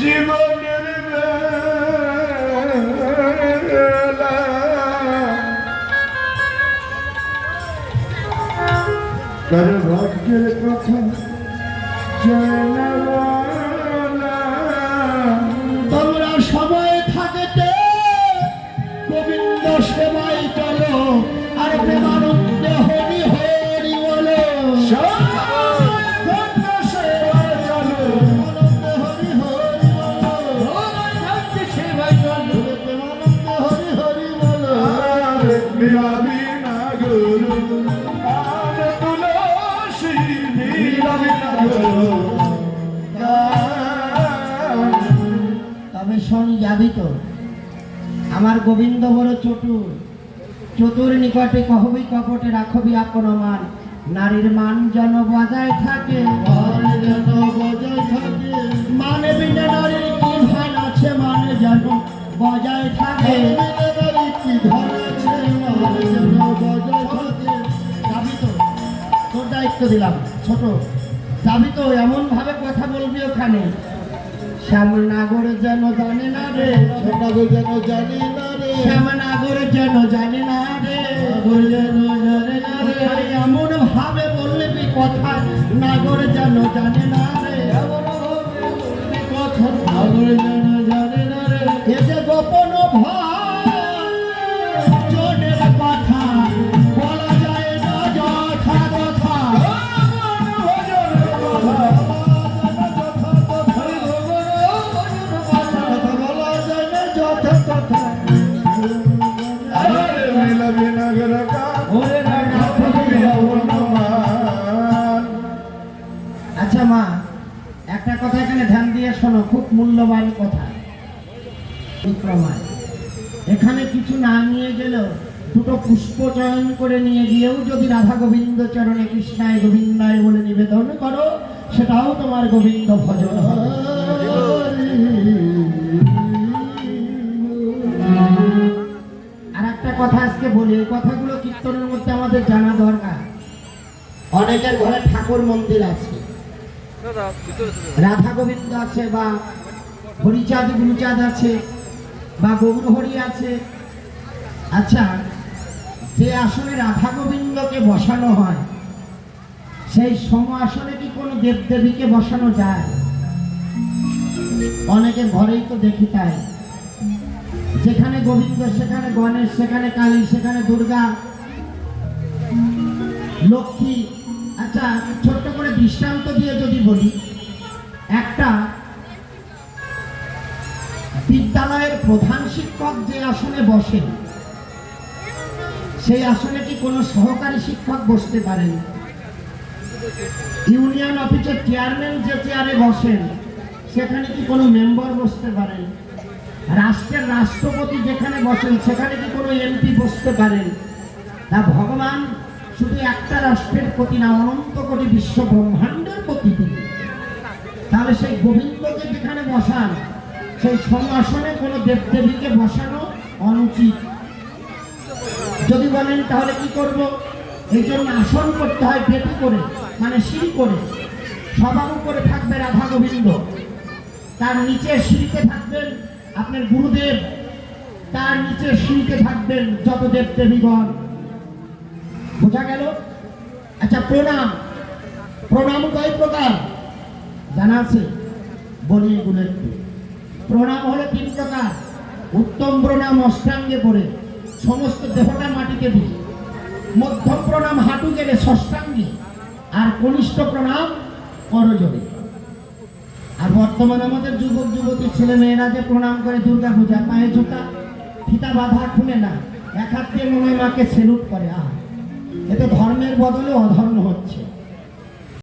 জীবনের বেলা কার ভাগ্যের কথা জানা তোমরা সময় থাকতে গোবিন্দ সেবাই চলো আর প্রেমানন্দ হরি হরি বলো। তবে শোন, যাবি তো? আমার গোবিন্দ বড় চতুর, চতুর নিকটে কহবি কপটে রাখবি আপন মান। নারীর মান যেন বজায় থাকে, মানে বিনা নারীর কি ভান আছে, মানে যেন বজায় থাকে। যাবি তো? তোর দায়িত্ব দিলাম, ছোট। যাবি তো? এমন ভাবে কথা বলবি ওখানে, শ্যামনাগর যেন জানে না রে, শ্যামনাগর যেন জানে না রে, শ্যামনাগর যেন জানে না রে, এমন ভাবে বলবি কথা, নাগর যেন জানে না রে, কথা নাগর যেন জানে না রে। এ যে গোপন ভজনের কথা বলা যায় না যথা তথা। আচ্ছা মা, একটা কথা এখানে ধ্যান দিয়ে শোনো, খুব মূল্যবান কথা। এখানে কিছু না নিয়ে গেলেও দুটো পুষ্প চয়ন করে নিয়ে গিয়েও যদি রাধা গোবিন্দ চরণে কৃষ্ণায় গোবিন্দায় বলে নিবেদন করো, সেটাও তোমার গোবিন্দ ভজন হবে। আর একটা কথা আজকে বলি, এই কথাগুলো কীর্তনের মধ্যে আমাদের জানা দরকার। অনেকের ঘরে ঠাকুর মন্দির আছে, রাধা গোবিন্দ আছে, বা হরিচাঁদ গুরুচাঁদ আছে, বা গৌরহরি আছে। আচ্ছা, যে আসনে রাধা গোবিন্দকে বসানো হয়, সেই সম আসনে কি কোনো দেবদেবীকে বসানো যায়? অনেকের ঘরেই তো দেখি তাই। যেখানে গোবিন্দ সেখানে গণেশ, সেখানে কালী, সেখানে দুর্গা, লক্ষ্মী। আচ্ছা, ছোট্ট করে দৃষ্টান্ত দিয়ে যদি বলি, একটা বিদ্যালয়ের প্রধান শিক্ষক যে আসনে বসেন, সেই আসনে কি কোনো সহকারী শিক্ষক বসতে পারেন? ইউনিয়ন অফিসের চেয়ারম্যান যে চেয়ারে বসেন, সেখানে কি কোনো মেম্বার বসতে পারেন? রাষ্ট্রের রাষ্ট্রপতি যেখানে বসেন, সেখানে কি কোনো এমপি বসতে পারেন? তা ভগবান শুধু একটা রাষ্ট্রের প্রতি না, অনন্ত কোটি বিশ্ব ব্রহ্মাণ্ডের প্রতি তিনি। তাহলে সেই গোবিন্দকে যেখানে বসান, সেই সিংহাসনে কোনো দেবদেবীকে বসানো অনুচিত। যদি বলেন তাহলে কি করব? এই জন্য আসন করতে হয় বেটি করে, মানে সিঁড়ি করে। সবার উপরে থাকবে রাধা গোবিন্দ, তার নিচে সিঁড়িতে থাকবেন আপনার গুরুদেব, তার নিচে সিঁড়িতে থাকবেন যত দেবদেবীগণ। বোঝা গেল? আচ্ছা, প্রণাম, প্রণাম কয় প্রকার জানা আছে? বলি এগুলো একটু। প্রণাম হলো 3 প্রকার। উত্তম প্রণাম অষ্টাঙ্গে পড়ে, সমস্ত দেহটা মাটিতে দিয়ে। মধ্যম প্রণাম হাঁটু গেলে ষষ্ঠাঙ্গে, আর কনিষ্ঠ প্রণাম করজোড়ে। আর বর্তমান আমাদের যুবক যুবতী ছেলে মেয়েরা যে প্রণাম করে দুর্গা পূজা, পায়ে জুতা, ফিতা বাঁধা, খুলে না, এক হাত দিয়ে মনে মাকে সেলুট করে। এতে ধর্মের বদলে অধর্ম হচ্ছে।